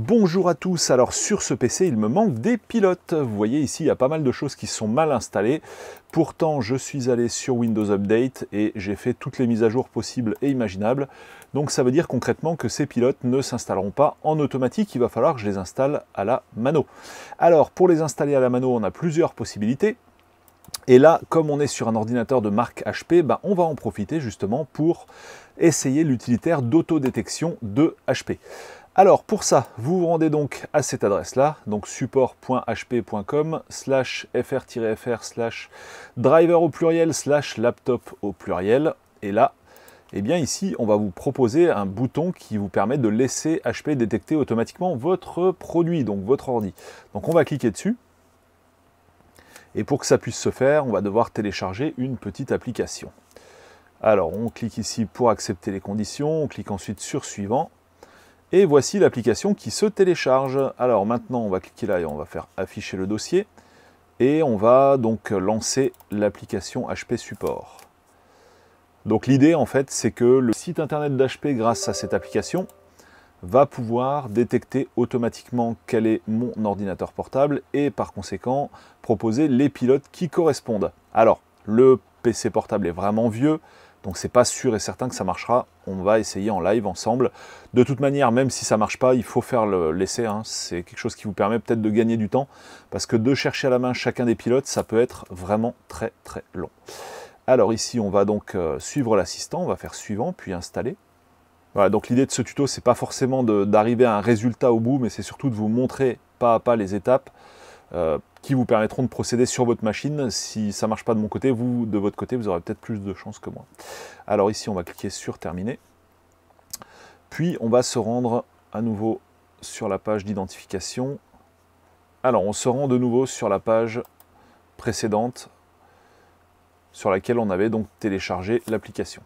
Bonjour à tous, alors sur ce PC il me manque des pilotes. Vous voyez ici il y a pas mal de choses qui sont mal installées. Pourtant je suis allé sur Windows Update et j'ai fait toutes les mises à jour possibles et imaginables. Donc ça veut dire concrètement que ces pilotes ne s'installeront pas en automatique, il va falloir que je les installe à la mano. Alors pour les installer à la mano on a plusieurs possibilités. Et là, comme on est sur un ordinateur de marque HP, on va en profiter justement pour essayer l'utilitaire d'autodétection de HP. Alors pour ça, vous vous rendez donc à cette adresse-là, donc support.hp.com/fr-fr/driver au pluriel /laptop au pluriel. Et là, eh bien ici, on va vous proposer un bouton qui vous permet de laisser HP détecter automatiquement votre produit, donc votre ordi. Donc on va cliquer dessus. Et pour que ça puisse se faire, on va devoir télécharger une petite application. Alors, on clique ici pour accepter les conditions, on clique ensuite sur Suivant. Et voici l'application qui se télécharge. Alors maintenant, on va cliquer là et on va faire afficher le dossier. Et on va donc lancer l'application HP Support. Donc l'idée, en fait, c'est que le site internet d'HP, grâce à cette application, va pouvoir détecter automatiquement quel est mon ordinateur portable et par conséquent proposer les pilotes qui correspondent. Alors, le PC portable est vraiment vieux, donc c'est pas sûr et certain que ça marchera. On va essayer en live ensemble. De toute manière, même si ça marche pas, il faut faire l'essai. C'est quelque chose qui vous permet peut-être de gagner du temps, parce que de chercher à la main chacun des pilotes, ça peut être vraiment très très long. Alors ici, on va donc suivre l'assistant, on va faire suivant, puis installer. Voilà, donc l'idée de ce tuto, c'est pas forcément d'arriver à un résultat au bout, mais c'est surtout de vous montrer pas à pas les étapes qui vous permettront de procéder sur votre machine. Si ça ne marche pas de mon côté, vous, de votre côté, vous aurez peut-être plus de chance que moi. Alors ici, on va cliquer sur Terminer. Puis, on va se rendre à nouveau sur la page d'identification. Alors, on se rend de nouveau sur la page précédente sur laquelle on avait donc téléchargé l'application.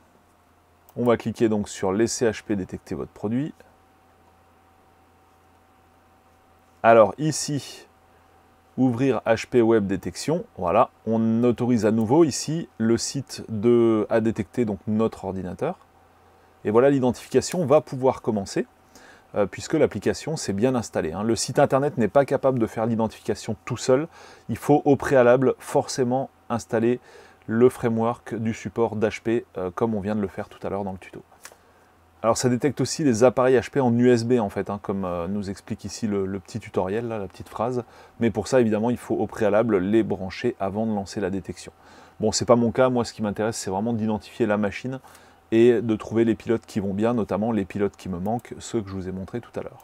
On va cliquer donc sur Laisser HP détecter votre produit. Alors ici, ouvrir HP Web Détection. Voilà, on autorise à nouveau ici le site à détecter donc notre ordinateur. Et voilà, l'identification va pouvoir commencer puisque l'application s'est bien installée. Le site internet n'est pas capable de faire l'identification tout seul. Il faut au préalable forcément installer le framework du support d'HP, comme on vient de le faire tout à l'heure dans le tuto. Alors ça détecte aussi les appareils HP en USB en fait, comme nous explique ici le petit tutoriel, là, la petite phrase. Mais pour ça évidemment il faut au préalable les brancher avant de lancer la détection. Bon, c'est pas mon cas, moi ce qui m'intéresse c'est vraiment d'identifier la machine et de trouver les pilotes qui vont bien, notamment les pilotes qui me manquent, ceux que je vous ai montrés tout à l'heure.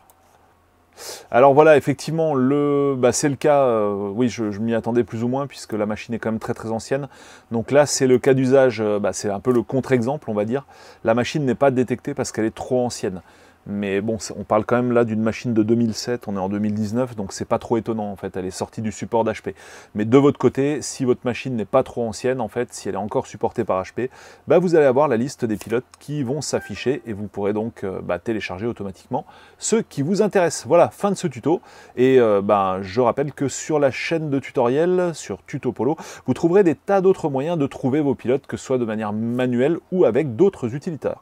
Alors voilà, effectivement, c'est le cas, oui, je m'y attendais plus ou moins, puisque la machine est quand même très très ancienne. Donc là, c'est le cas d'usage, c'est un peu le contre-exemple, on va dire. La machine n'est pas détectée parce qu'elle est trop ancienne. Mais bon, on parle quand même là d'une machine de 2007, on est en 2019, donc c'est pas trop étonnant en fait, elle est sortie du support d'HP. Mais de votre côté, si votre machine n'est pas trop ancienne, en fait, si elle est encore supportée par HP, vous allez avoir la liste des pilotes qui vont s'afficher et vous pourrez donc télécharger automatiquement ceux qui vous intéressent. Voilà, fin de ce tuto. Et je rappelle que sur la chaîne de tutoriels, sur Tutopolo, vous trouverez des tas d'autres moyens de trouver vos pilotes, que ce soit de manière manuelle ou avec d'autres utilitaires.